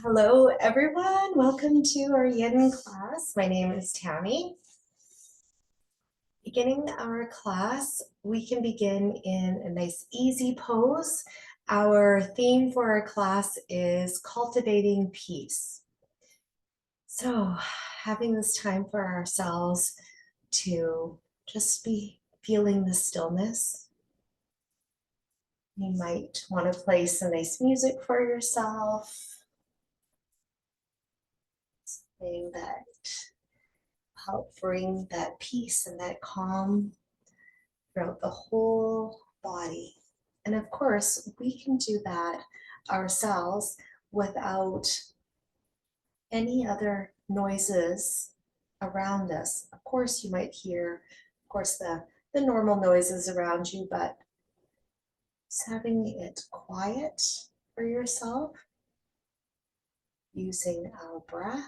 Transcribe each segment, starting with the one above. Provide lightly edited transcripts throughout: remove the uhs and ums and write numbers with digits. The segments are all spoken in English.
Hello, everyone. Welcome to our yin class. My name is Tammy. Beginning our class, we can begin in a nice easy pose. Our theme for our class is cultivating peace. So having this time for ourselves to just be feeling the stillness. You might want to play some nice music for yourself. Something that help bring that peace and that calm throughout the whole body. And of course, we can do that ourselves without any other noises around us. Of course, you might hear, of course, the normal noises around you, but just having it quiet for yourself, using our breath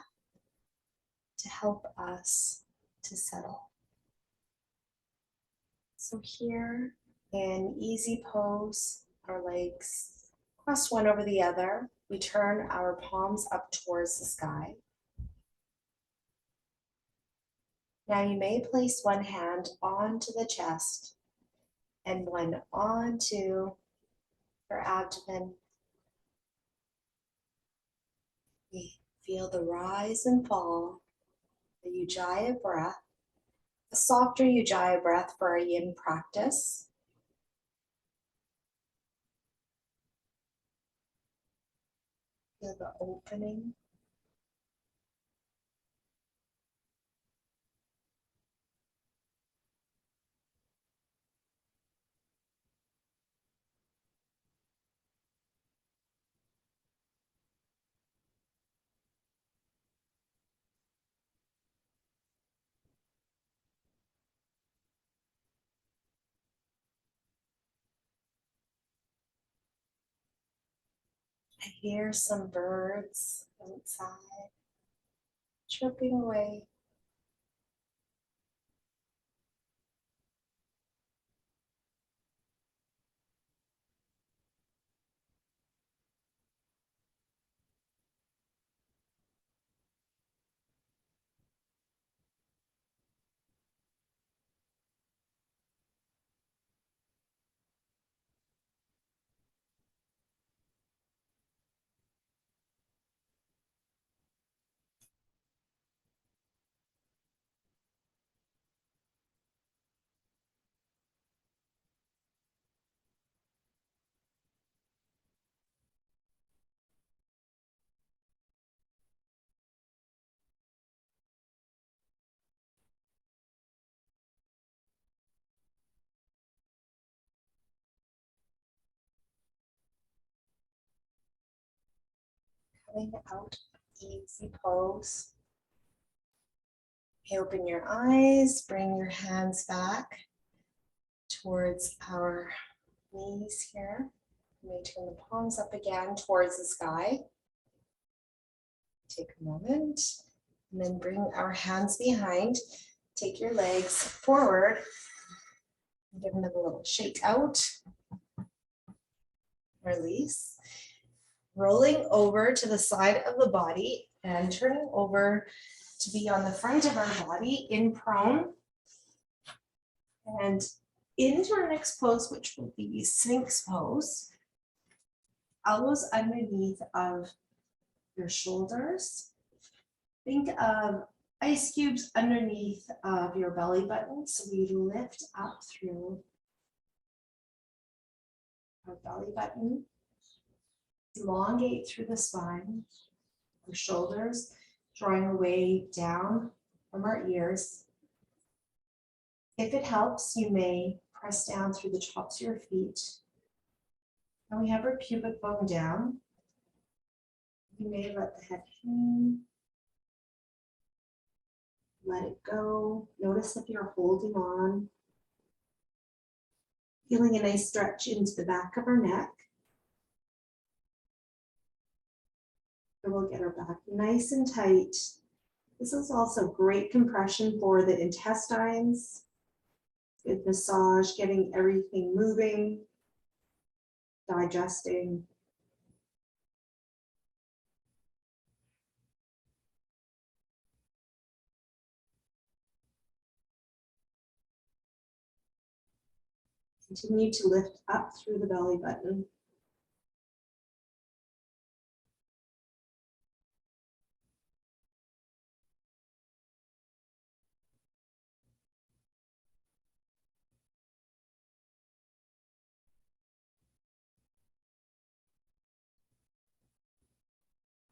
to help us to settle. So here in easy pose, our legs cross one over the other. We turn our palms up towards the sky. Now you may place one hand onto the chest and one onto your abdomen. We feel the rise and fall, the Ujjayi breath, a softer Ujjayi breath for our yin practice. Feel the opening. I hear some birds outside chirping away. Coming out, easy pose. Open your eyes, bring your hands back towards our knees here. You may turn the palms up again towards the sky. Take a moment and then bring our hands behind. Take your legs forward. Give them a little shake out. Release. Rolling over to the side of the body and turning over to be on the front of our body in prone. And into our next pose, which will be Sphinx pose. Elbows underneath of your shoulders. Think of ice cubes underneath of your belly button. So we lift up through our belly button. Elongate through the spine. Our shoulders drawing away down from our ears. If it helps, you may press down through the tops of your feet. And we have our pubic bone down. You may let the head hang. Let it go. Notice if you're holding on. Feeling a nice stretch into the back of our neck. And we'll get our back nice and tight. This is also great compression for the intestines. Good massage, getting everything moving, digesting. Continue to lift up through the belly button.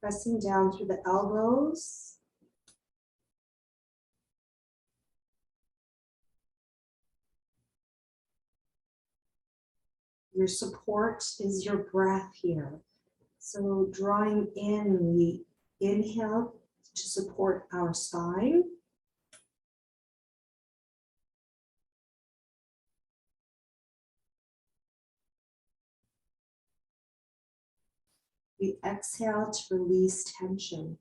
Pressing down through the elbows. Your support is your breath here. So drawing in, we inhale to support our spine. We exhale to release tension.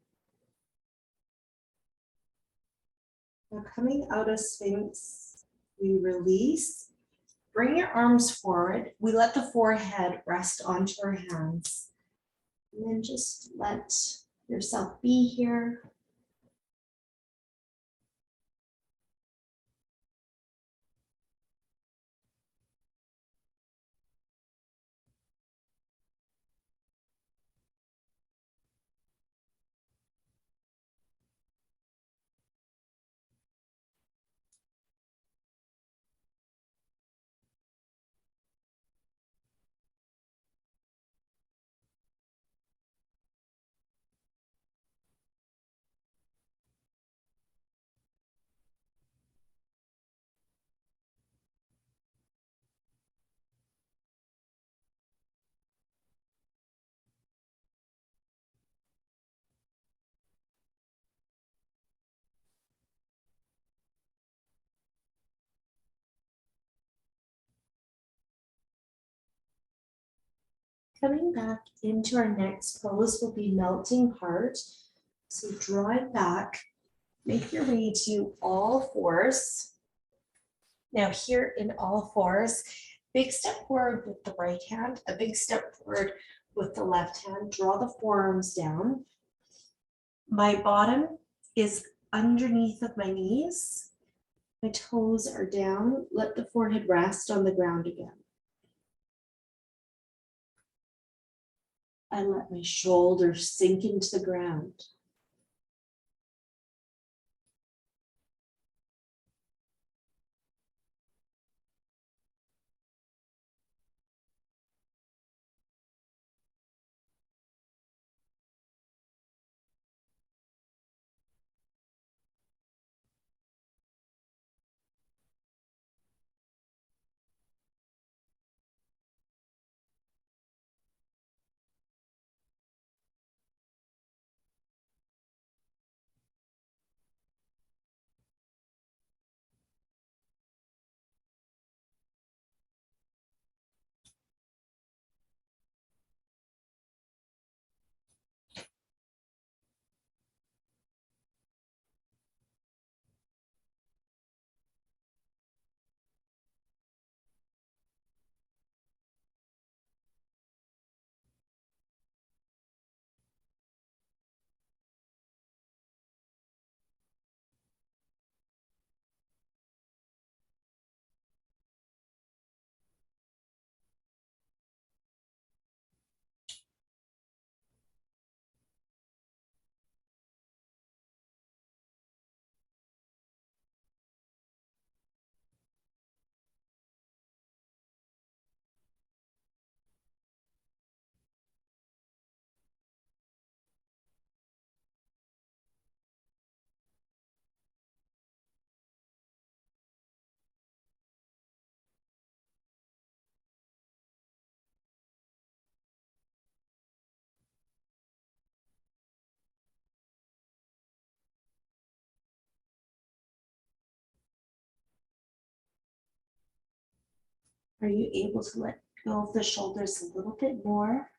Now coming out of Sphinx, we release. Bring your arms forward. We let the forehead rest onto our hands. And then just let yourself be here. Coming back into our next pose will be melting heart. So draw it back, make your way to all fours. Now here in all fours, big step forward with the right hand, a big step forward with the left hand. Draw the forearms down. My bottom is underneath of my knees. My toes are down. Let the forehead rest on the ground again. I let my shoulders sink into the ground. Are you able to let go of the shoulders a little bit more?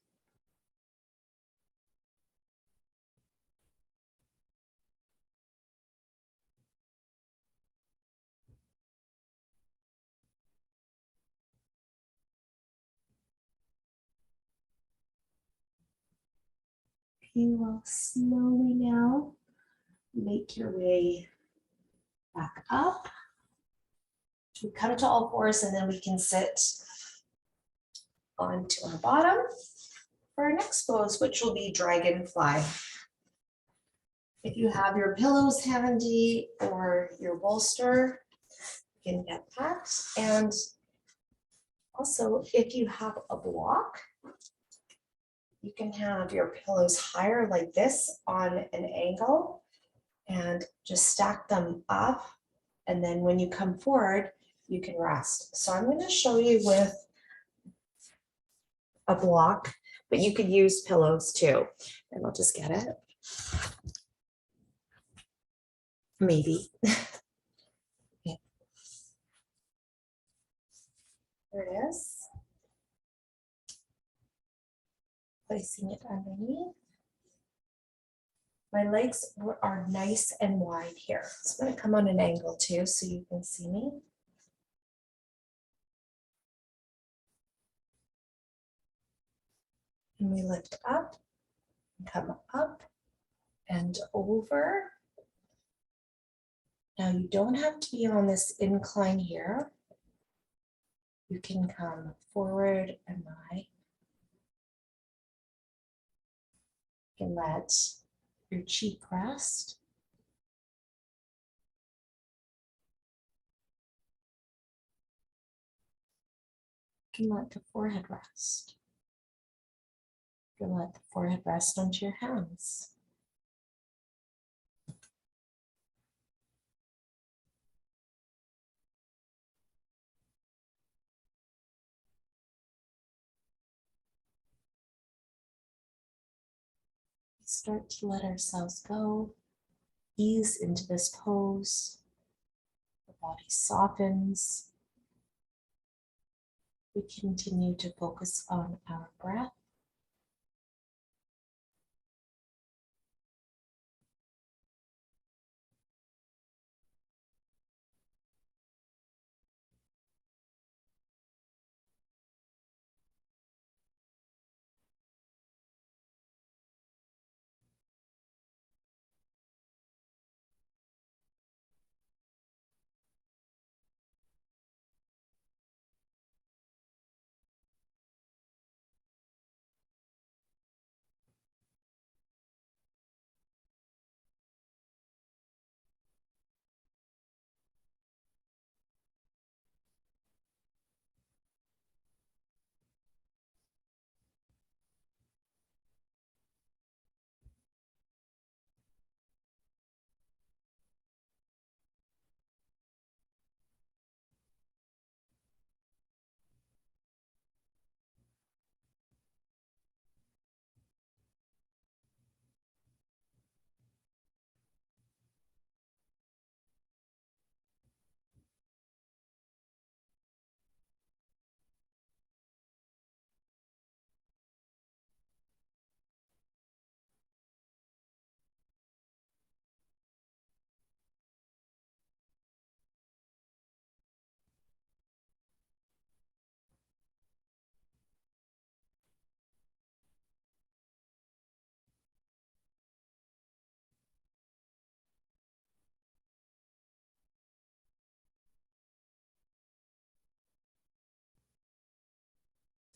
You will slowly now make your way back up. We come to all fours and then we can sit onto our bottom for our next pose, which will be dragonfly. If you have your pillows handy or your bolster, you can get that. And also, if you have a block, you can have your pillows higher like this on an angle and just stack them up. And then when you come forward, you can rest. So I'm going to show you with a block, but you could use pillows too. And I'll just get it. Maybe. Okay. There it is. Placing it underneath. My legs are nice and wide here. So I'm going to come on an angle too so you can see me. And we lift up, come up and over. Now you don't have to be on this incline here. You can come forward and lie. You can let your cheek rest. You can let the forehead rest. You can let the forehead rest onto your hands. We start to let ourselves go, ease into this pose. The body softens. We continue to focus on our breath.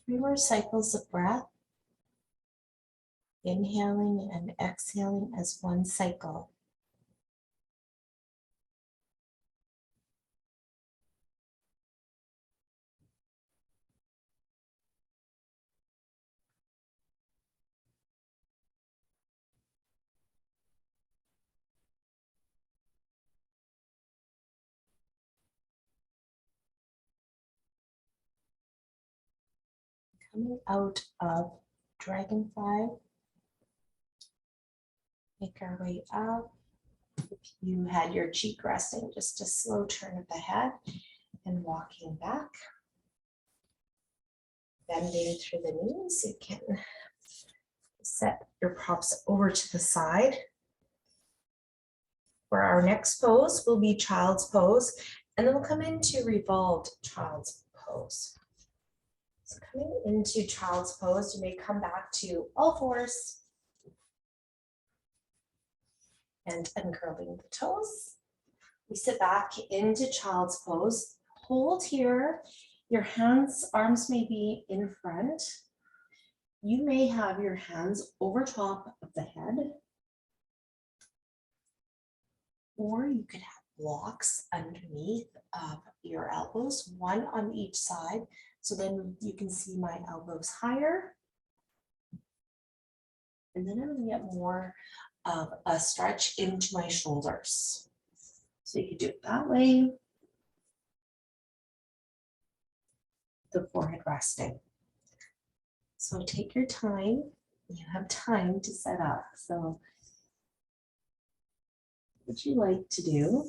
Three more cycles of breath. Inhaling and exhaling as one cycle. Coming out of dragonfly, make our way up. If you had your cheek resting, just a slow turn of the head and walking back. Bending through the knees, you can set your props over to the side. For our next pose will be child's pose, and then we'll come into revolved child's pose. So coming into child's pose, you may come back to all fours and uncurling the toes. We sit back into child's pose, hold here. Your hands, arms may be in front. You may have your hands over top of the head. Or you could have blocks underneath of your elbows, one on each side. So then you can see my elbows higher. And then I'm gonna get more of a stretch into my shoulders. So you could do it that way. The forehead resting. So take your time. You have time to set up. So what would you like to do?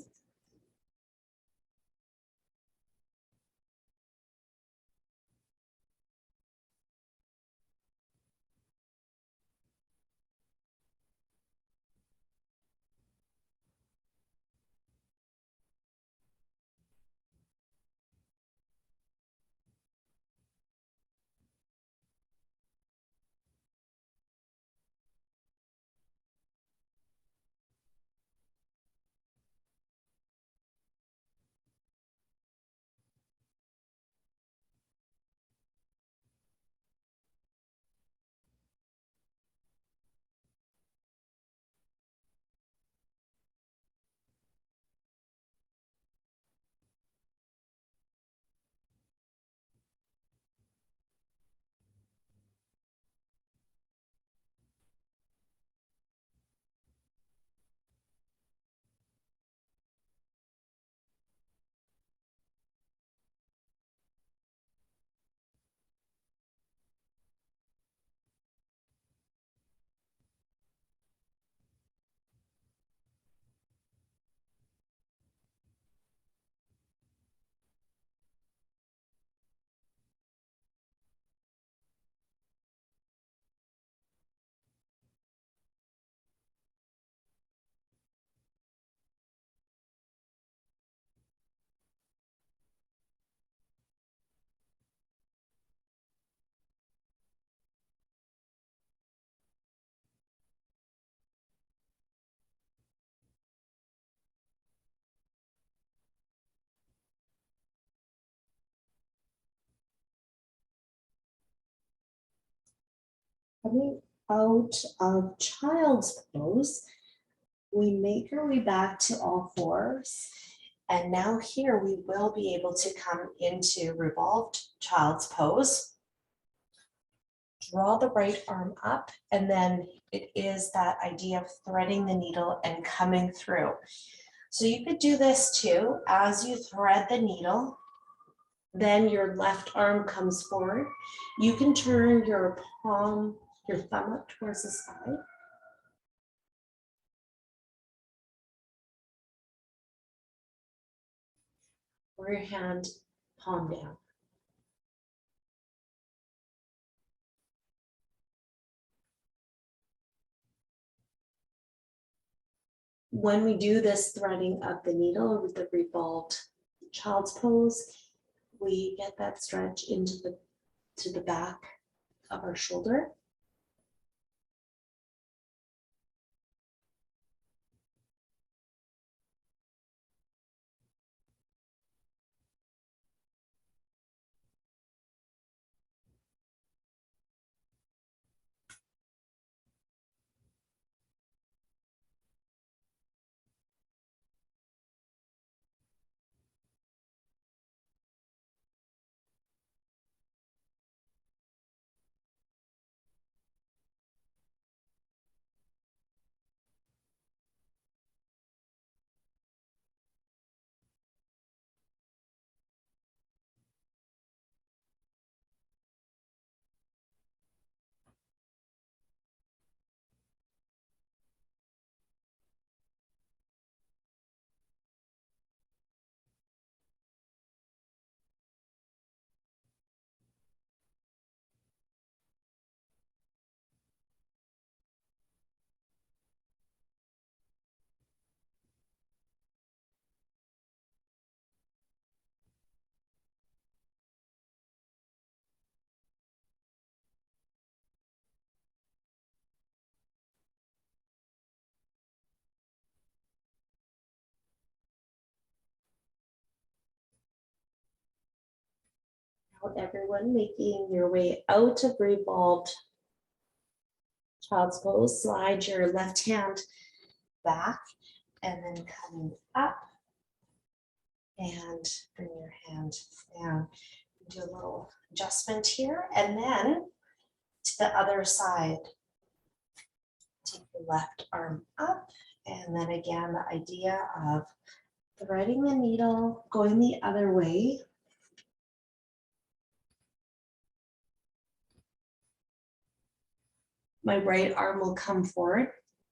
Coming out of child's pose, we make our way back to all fours. And now here we will be able to come into revolved child's pose. Draw the right arm up, and then it is that idea of threading the needle and coming through. So you could do this too. As you thread the needle, then your left arm comes forward. You can turn your palm, your thumb up towards the sky. Or your hand palm down. When we do this threading of the needle with the revolved child's pose, we get that stretch into the back of our shoulder. Everyone making your way out of revolved child's pose. Slide your left hand back and then coming up and bring your hand down. Do a little adjustment here and then to the other side. Take your left arm up and then again the idea of threading the needle, going the other way. My right arm will come forward.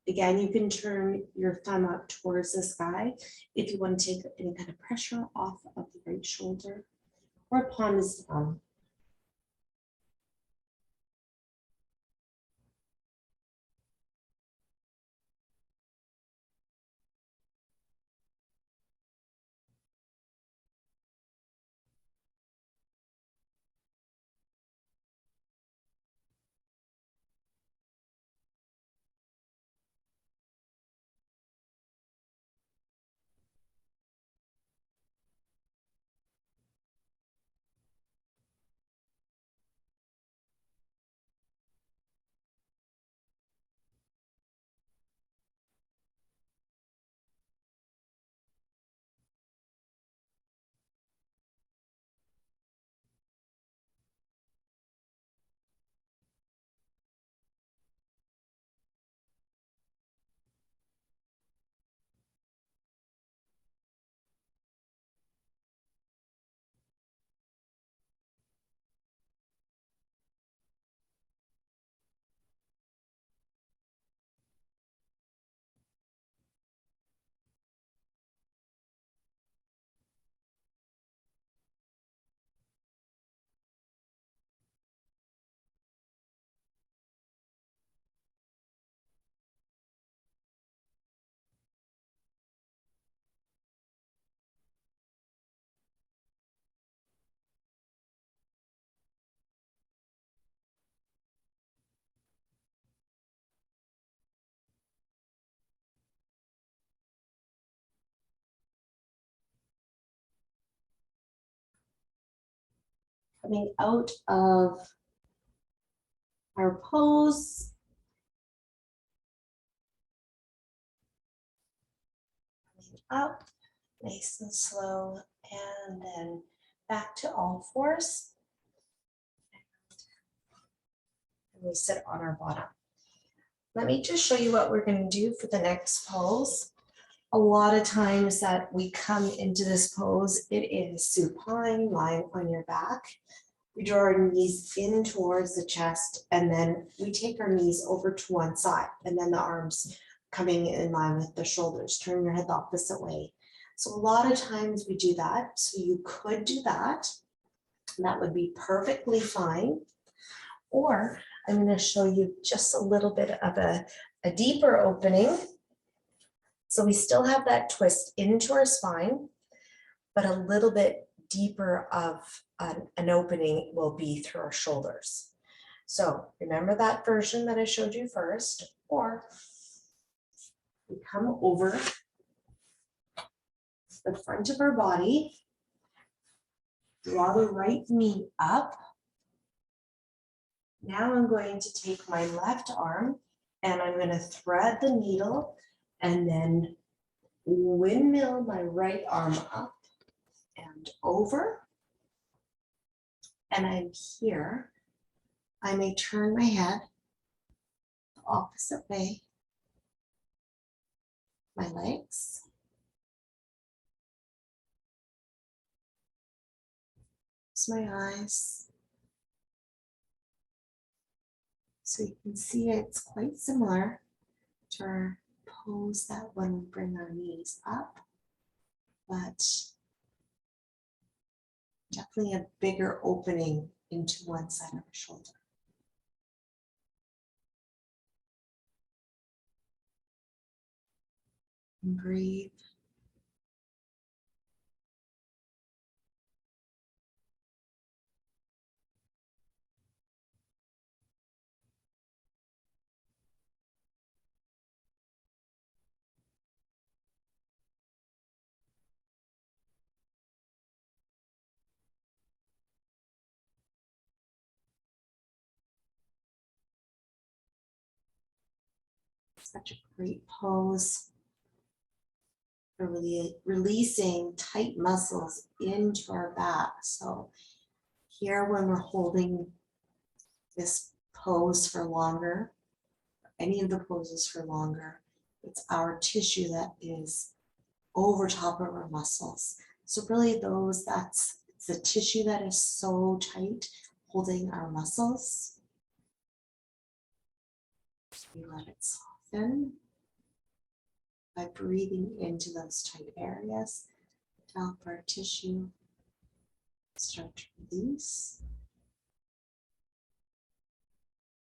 Again, you can turn your thumb up towards the sky if you want to take any kind of pressure off of the right shoulder, or palm is down. Coming out of our pose. Coming up, nice and slow, and then back to all fours. And we sit on our bottom. Let me just show you what we're going to do for the next pose. A lot of times that we come into this pose, it is supine, lying on your back. We draw our knees in towards the chest, and then we take our knees over to one side, and then the arms coming in line with the shoulders. Turn your head the opposite way. So a lot of times we do that. So you could do that, and that would be perfectly fine. Or I'm going to show you just a little bit of a deeper opening. So we still have that twist into our spine, but a little bit deeper of an opening will be through our shoulders. So remember that version that I showed you first, or we come over the front of our body, draw the right knee up. Now I'm going to take my left arm and I'm going to thread the needle and then windmill my right arm up and over. And I'm here. I may turn my head the opposite way. My legs. Close my eyes. So you can see it's quite similar to our pose that when we bring our knees up, but definitely a bigger opening into one side of our shoulder. And breathe. Such a great pose for really releasing tight muscles into our back. So here when we're holding this pose for longer, any of the poses for longer, it's our tissue that is over top of our muscles. So really it's the tissue that is so tight holding our muscles. We let it soften by breathing into those tight areas to help our tissue start to release,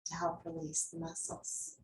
to help release the muscles.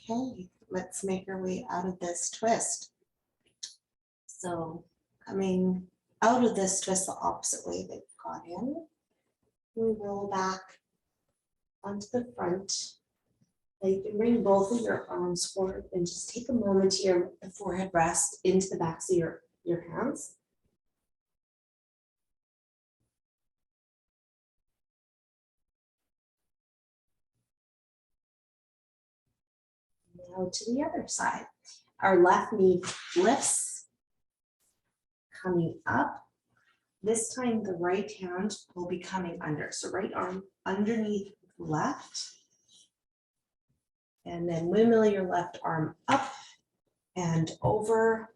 Okay, let's make our way out of this twist. So coming out of this twist the opposite way that you got in, we roll back onto the front. Now you can bring both of your arms forward and just take a moment here, the forehead rest into the backs of your hands. Now to the other side. Our left knee lifts, coming up. This time the right hand will be coming under. So right arm underneath left. And then windmill your left arm up and over.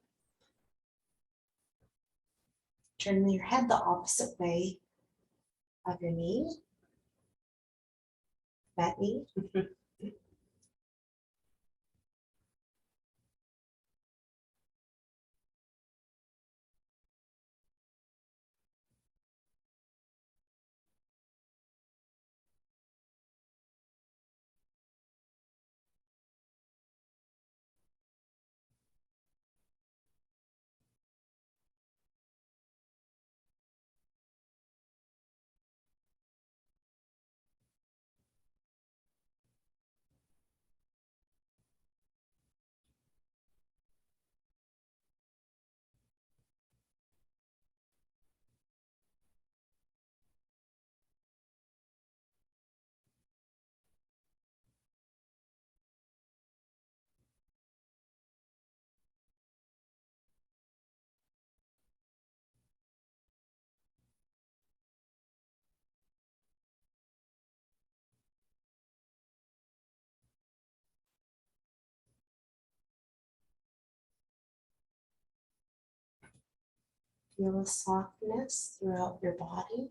Turn your head the opposite way of your knee. That knee. Feel a softness throughout your body.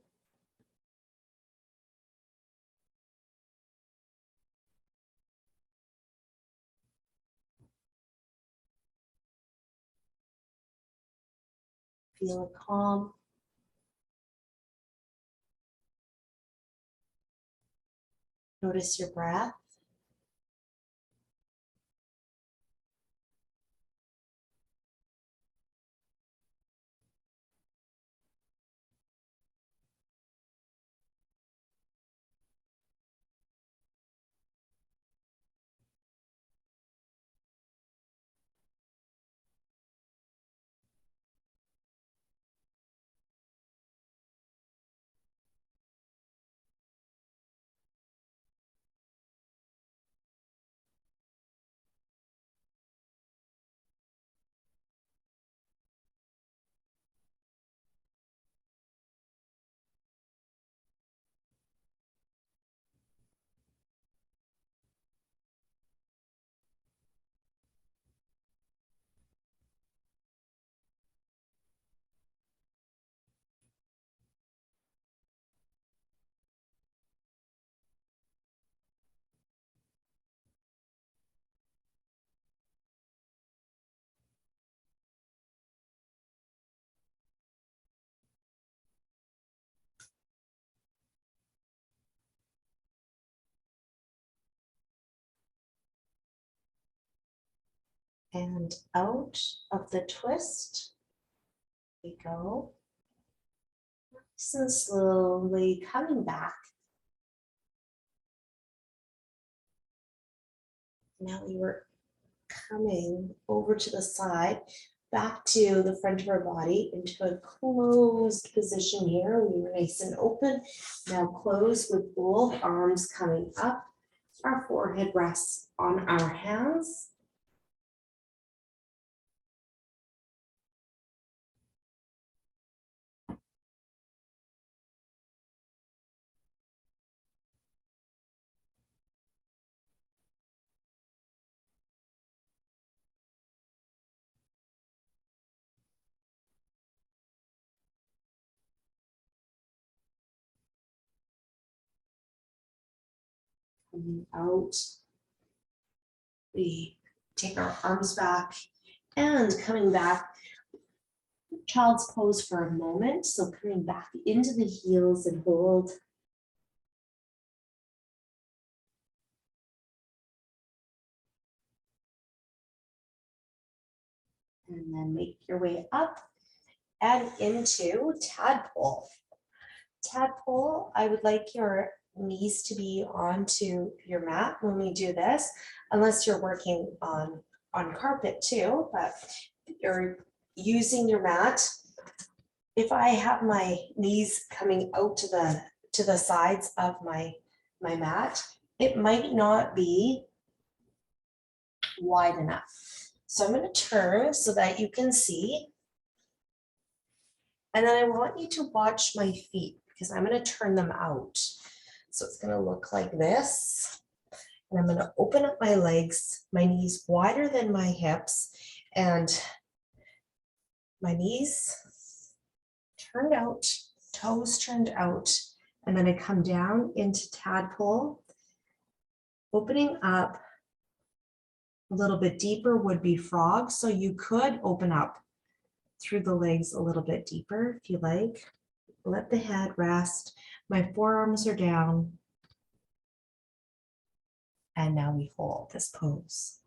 Feel a calm. Notice your breath. and out of the twist we go. Nice and slowly coming back. Now we were coming over to the side, back to the front of our body into a closed position here. We were nice and open. Now close with both arms coming up. Our forehead rests on our hands. Coming out. We take our arms back and coming back. Child's pose for a moment. So coming back into the heels and hold. And then make your way up and into tadpole. Tadpole, I would like your knees to be onto your mat when we do this, unless you're working on carpet too, but you're using your mat. If I have my knees coming out to the sides of my mat, it might not be wide enough. So I'm going to turn so that you can see. And then I want you to watch my feet because I'm going to turn them out. So it's going to look like this. And I'm going to open up my legs, my knees wider than my hips, and my knees turned out, toes turned out. And then I come down into tadpole, opening up a little bit deeper would be frog. So you could open up through the legs a little bit deeper if you like. Let the head rest. My forearms are down. And now we hold this pose.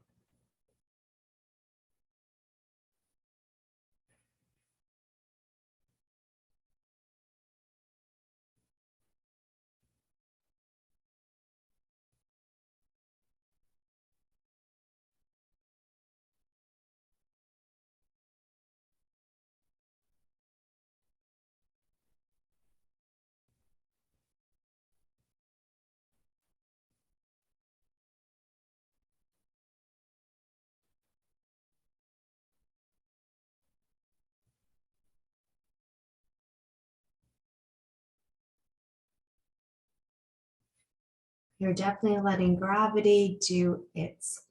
You're definitely letting gravity do its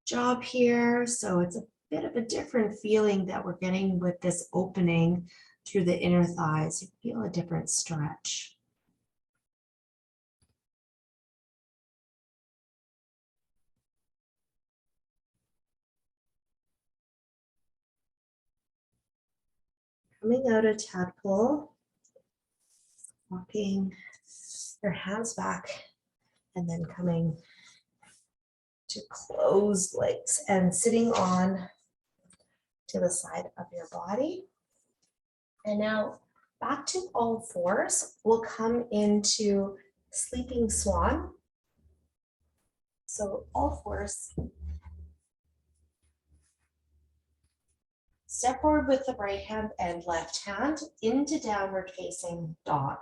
job here. So it's a bit of a different feeling that we're getting with this opening through the inner thighs. You feel a different stretch. Coming out of tadpole, walking your hands back, and then coming to closed legs and sitting on to the side of your body. And now back to all fours. We'll come into sleeping swan. So all fours. Step forward with the right hand and left hand into downward facing dog.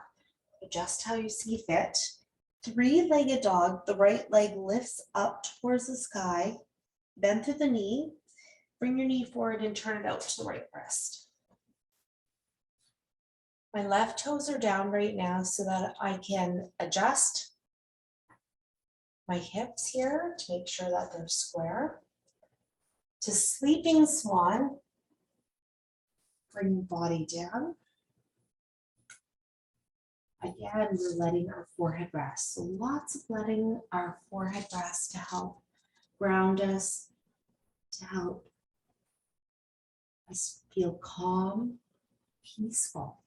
Adjust how you see fit. Three-legged dog, the right leg lifts up towards the sky, bend through the knee, bring your knee forward and turn it out to the right breast. My left toes are down right now so that I can adjust my hips here to make sure that they're square. To sleeping swan, bring the body down. Again, we're letting our forehead rest. So lots of letting our forehead rest to help ground us, to help us feel calm, peaceful.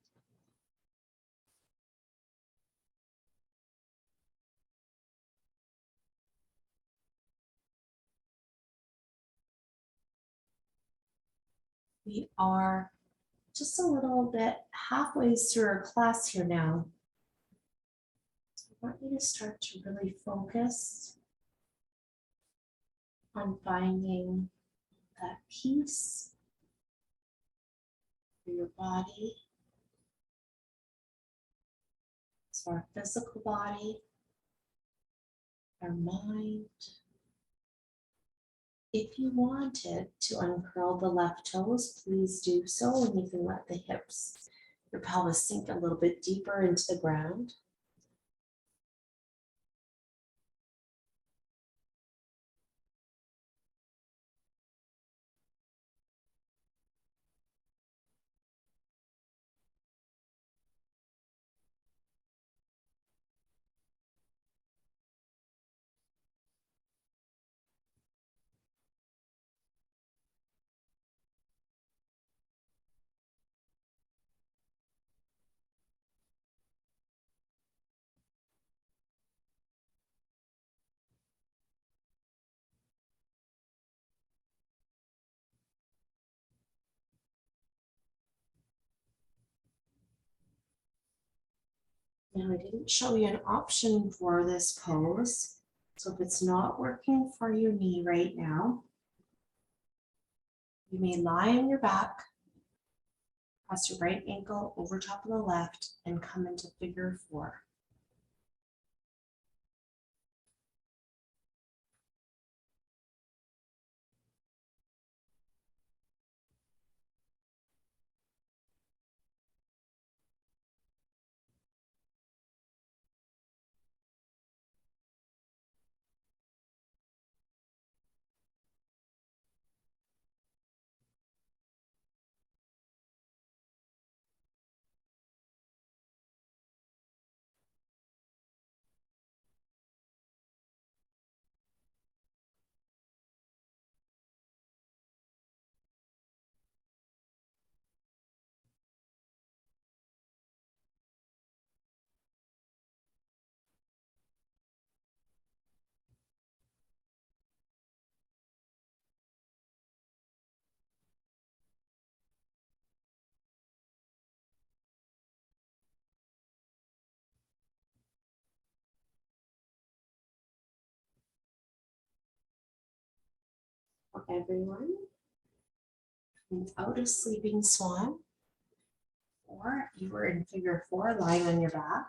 We are just a little bit halfway through our class here now. So I want you to start to really focus on finding that peace for your body, so our physical body, our mind. If you wanted to uncurl the left toes, please do so, and you can let the hips, your pelvis sink a little bit deeper into the ground. Now, I didn't show you an option for this pose. So if it's not working for your knee right now, you may lie on your back, cross your right ankle over top of the left, and come into figure four. For everyone, without a sleeping swan, or you were in figure four lying on your back.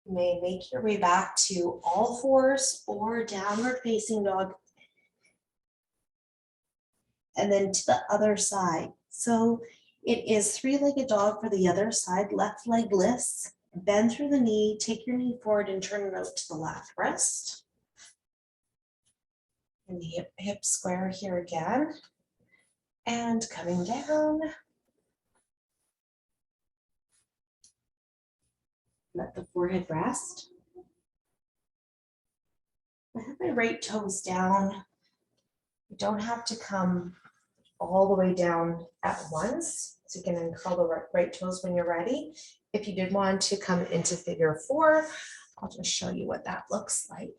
You may make your way back to all fours or downward facing dog, and then to the other side. So it is three-legged dog for the other side, left leg lifts, bend through the knee, take your knee forward and turn it out to the left wrist. And the hip square here again. And coming down. Let the forehead rest. I have my right toes down. You don't have to come all the way down at once. So you can uncurl the right toes when you're ready. If you did want to come into figure four, I'll just show you what that looks like.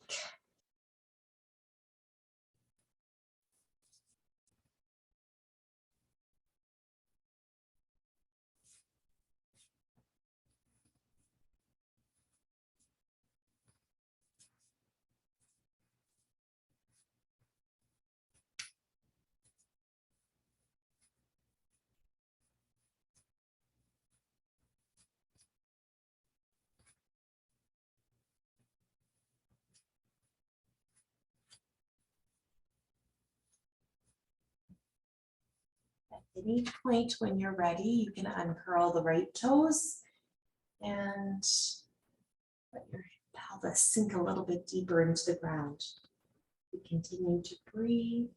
At any point when you're ready, you can uncurl the right toes and let your pelvis sink a little bit deeper into the ground. You continue to breathe.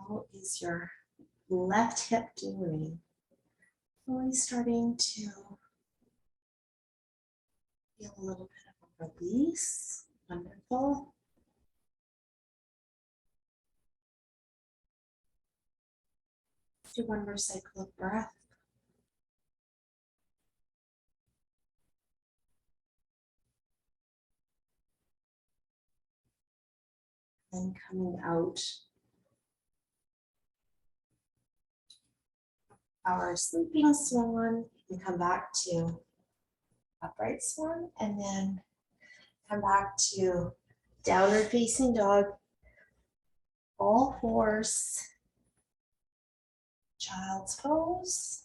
How is your left hip doing? Really starting to feel a little bit of a release. Wonderful. Do one more cycle of breath. And coming out our sleeping swan, and come back to upright swan, and then come back to downward facing dog, all fours, child's pose.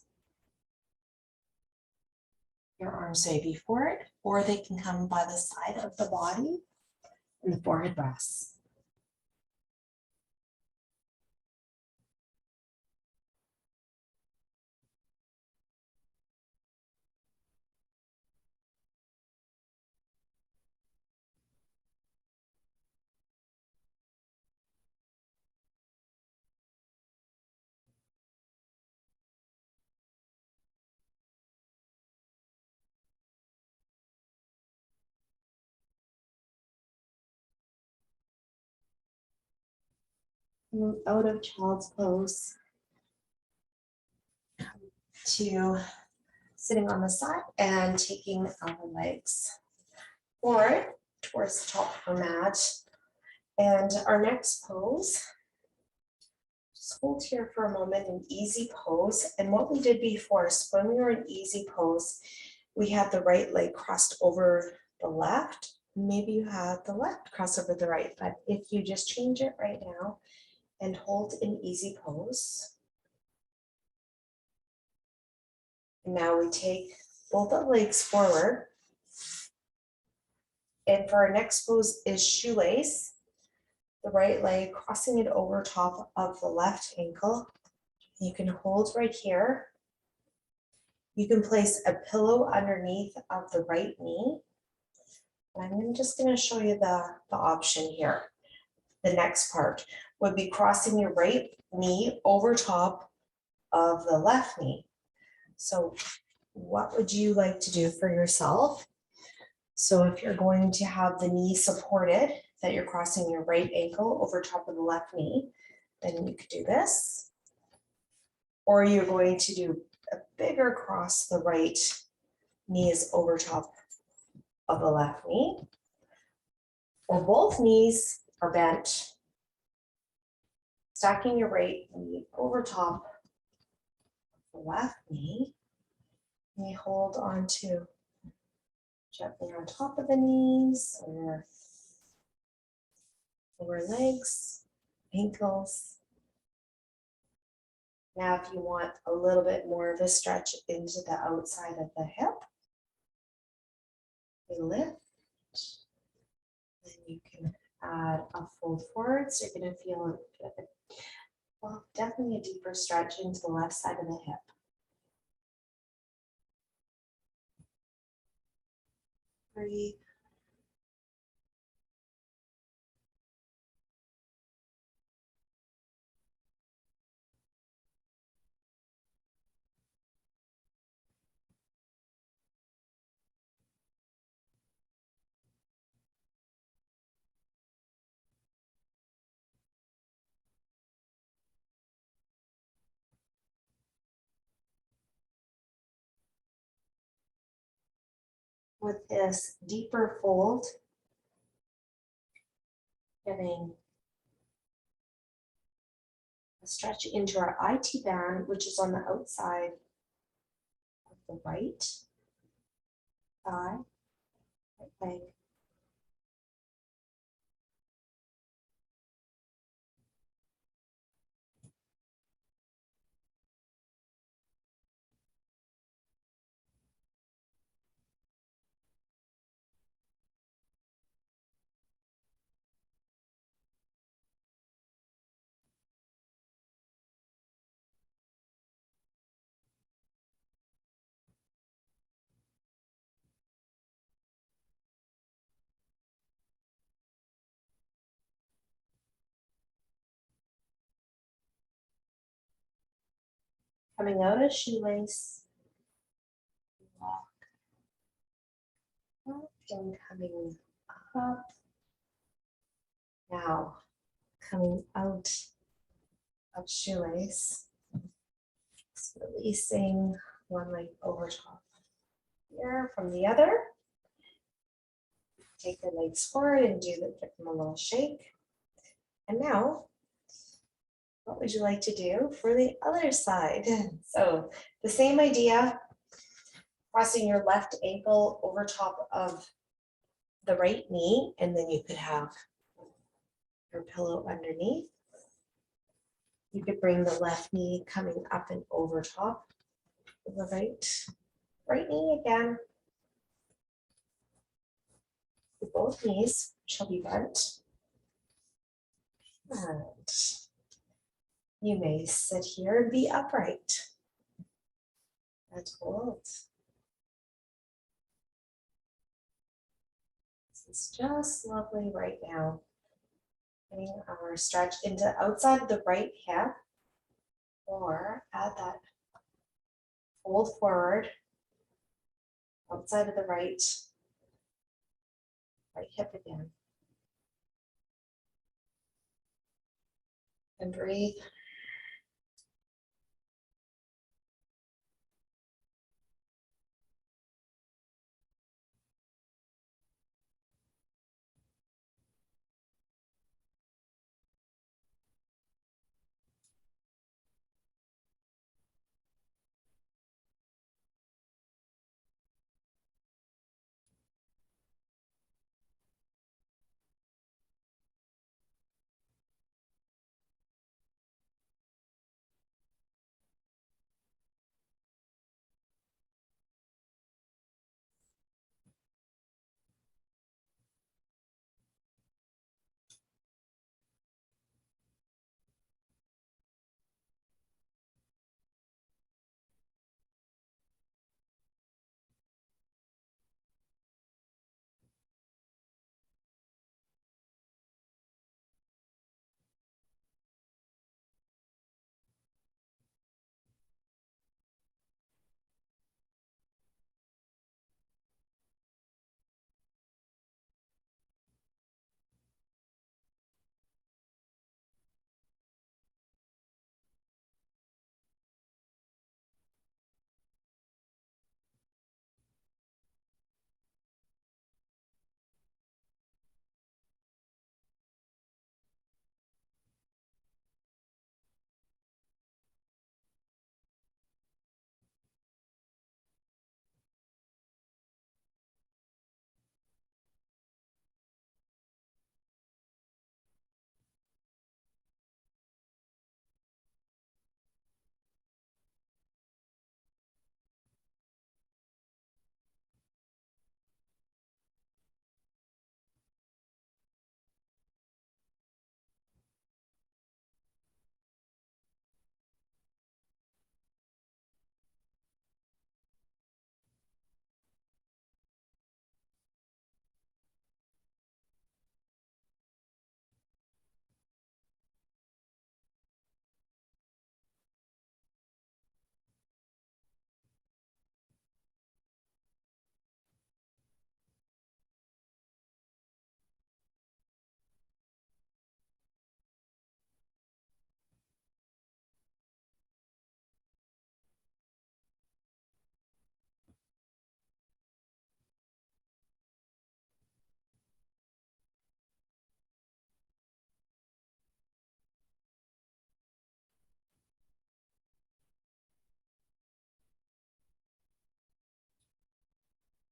Your arms may be forward, or they can come by the side of the body and the forehead rests. Move out of child's pose to sitting on the side and taking our legs forward towards the top of our mat. And our next pose, just hold here for a moment in easy pose. And what we did before is when we were in easy pose, we had the right leg crossed over the left. Maybe you have the left cross over the right, but if you just change it right now and hold in easy pose. And now we take both the legs forward. And for our next pose is shoelace. The right leg crossing it over top of the left ankle. You can hold right here. You can place a pillow underneath of the right knee. And I'm just going to show you the option here. The next part would be crossing your right knee over top of the left knee. So what would you like to do for yourself? So if you're going to have the knee supported, that you're crossing your right ankle over top of the left knee, then you could do this. Or you're going to do a bigger cross, the right knee is over top of the left knee. Or both knees are bent. Stacking your right knee over top of the left knee. And you hold on to gently on top of the knees or lower legs, ankles. Now, if you want a little bit more of a stretch into the outside of the hip, you lift. Then you can add a fold forward. So you're going to feel well, definitely a deeper stretch into the left side of the hip. Breathe. With this deeper fold, getting a stretch into our IT band, which is on the outside of the right thigh, right leg. Coming out of shoelace. Walk up and coming up. Now, coming out of shoelace. Just releasing one leg over top here from the other. Take the legs forward and give them a little shake. And now, what would you like to do for the other side? So the same idea, crossing your left ankle over top of the right knee, and then you could have your pillow underneath. You could bring the left knee coming up and over top of the right knee again. Both knees shall be bent. And you may sit here and be upright. And hold. This is just lovely right now. Getting our stretch into outside of the right hip, or add that fold forward outside of the right hip again. And breathe.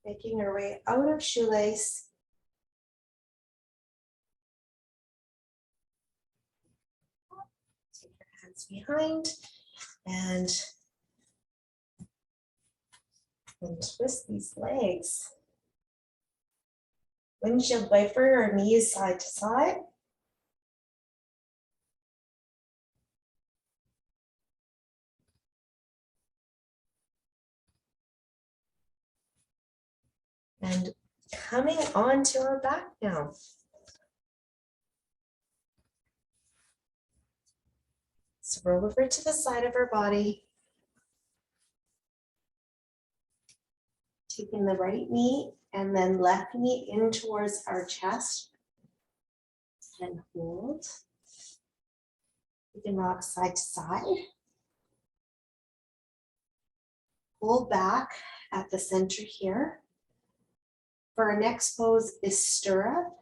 Making our way out of shoelace. Take your hands behind and twist these legs. Windshield wiper or knees side to side. And coming onto our back now. So roll over to the side of our body. Taking the right knee and then left knee in towards our chest and hold. You can rock side to side. Pull back at the center here. For our next pose is stirrup,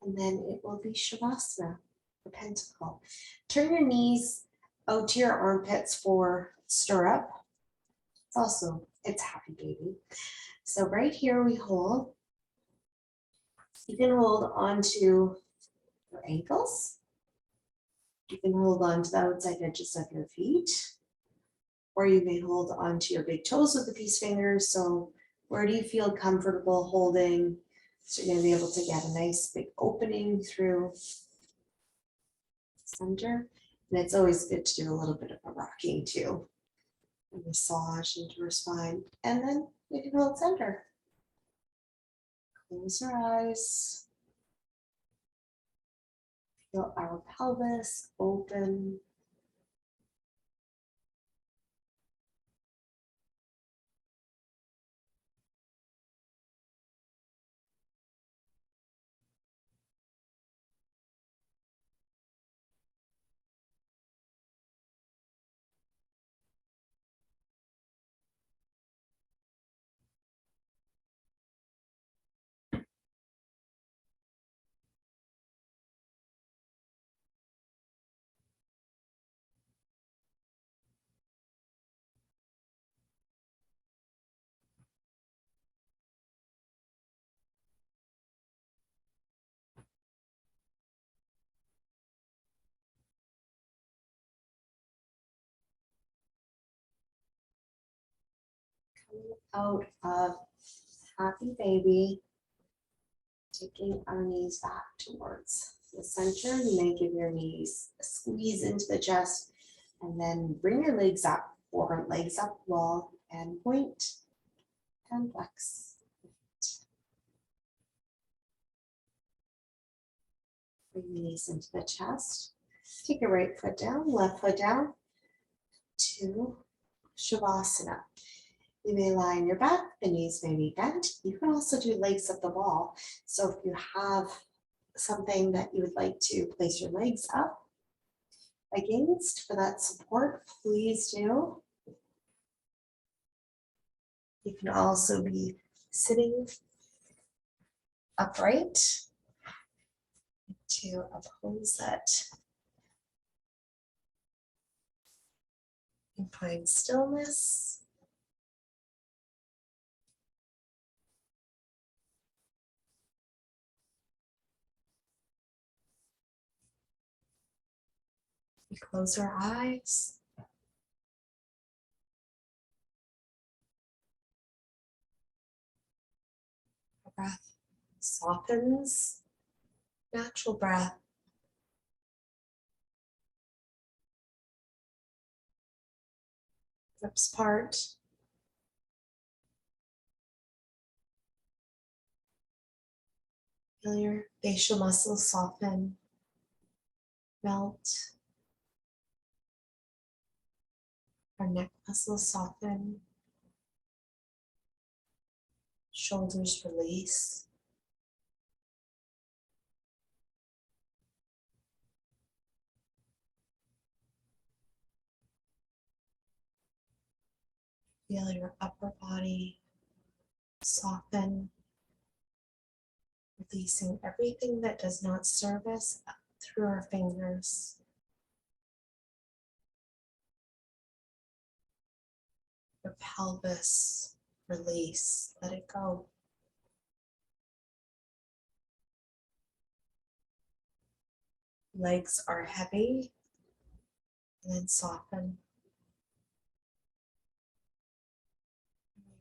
and then it will be Shavasana, the pentacle. Turn your knees out to your armpits for stirrup. It's happy baby. So right here we hold. You can hold onto your ankles. You can hold on to the outside edges of your feet, or you may hold onto your big toes with the peace fingers. So where do you feel comfortable holding? So you're gonna be able to get a nice big opening through the center. And it's always good to do a little bit of a rocking too. A massage into our spine. And then we can hold center. Close our eyes. Feel our pelvis open. Out of happy baby, taking our knees back towards the center. You may give your knees a squeeze into the chest and then bring your legs up, forward legs up wall and point and flex. Bring the knees into the chest. Take your right foot down, left foot down to Shavasana. You may lie on your back, the knees may be bent. You can also do legs up the wall. So if you have something that you would like to place your legs up against for that support, please do. You can also be sitting upright to a pose that you find stillness. We close our eyes. Our breath softens, natural breath. Lips part. Feel your facial muscles soften, melt. Our neck muscles soften. Shoulders release. Feel your upper body soften, releasing everything that does not serve us through our fingers. Your pelvis, release, let it go. Legs are heavy, and then soften.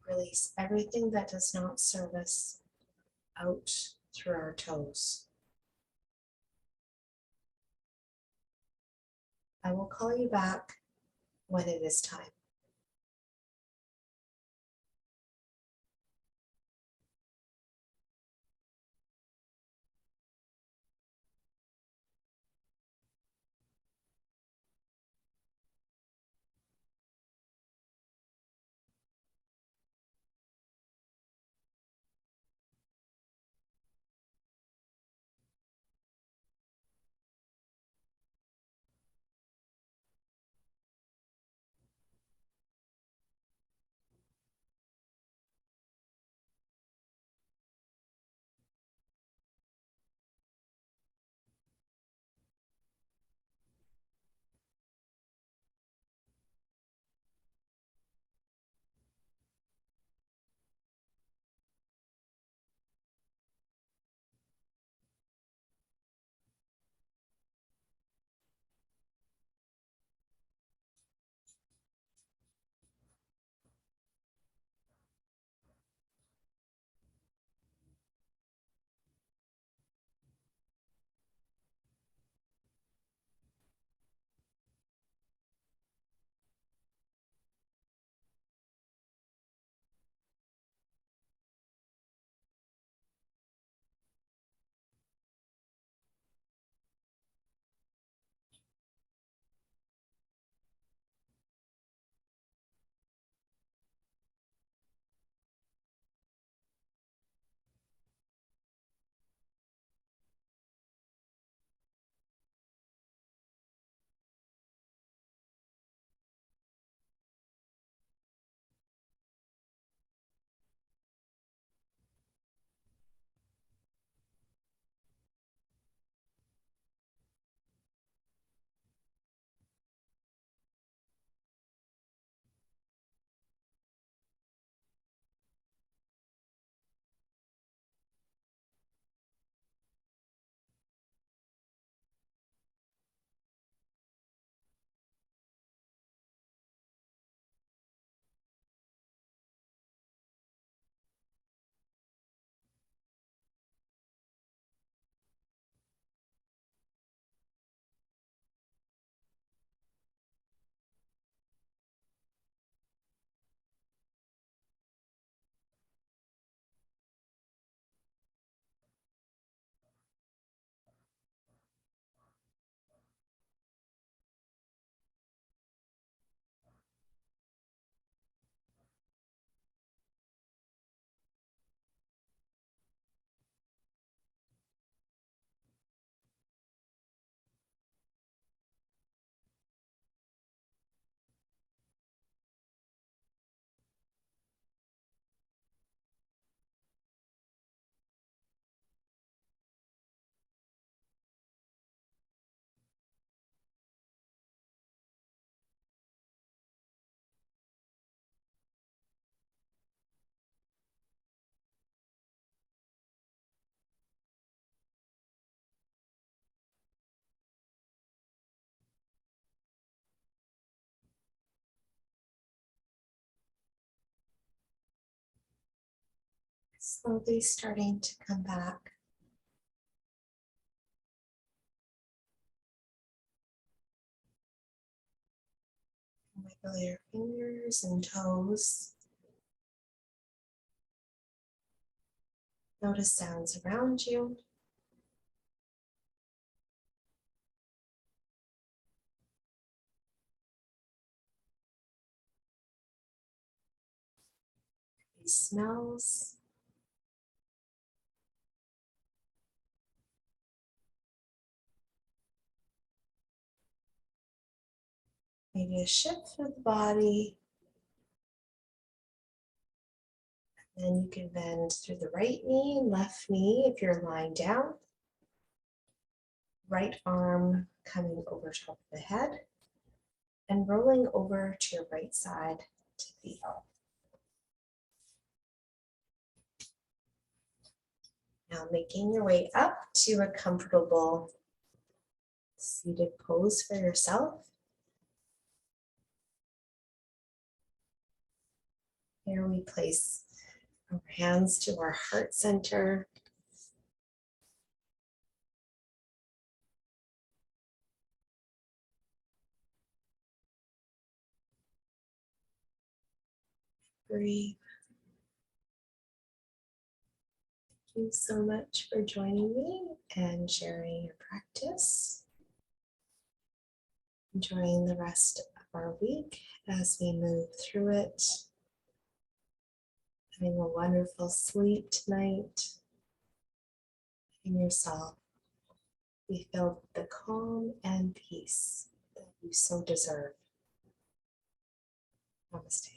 Release everything that does not serve us out through our toes. I will call you back when it is time. Slowly starting to come back. Wiggle your fingers and toes. Notice sounds around you. These smells. Maybe a shift of the body. Then you can bend through the right knee, left knee if you're lying down. Right arm coming over top of the head and rolling over to your right side to feel. Now making your way up to a comfortable seated pose for yourself. Here we place our hands to our heart center. Breathe. Thank you so much for joining me and sharing your practice. Enjoying the rest of our week as we move through it. Having a wonderful sleep tonight. Letting yourself be filled with the calm and peace that you so deserve. Namaste.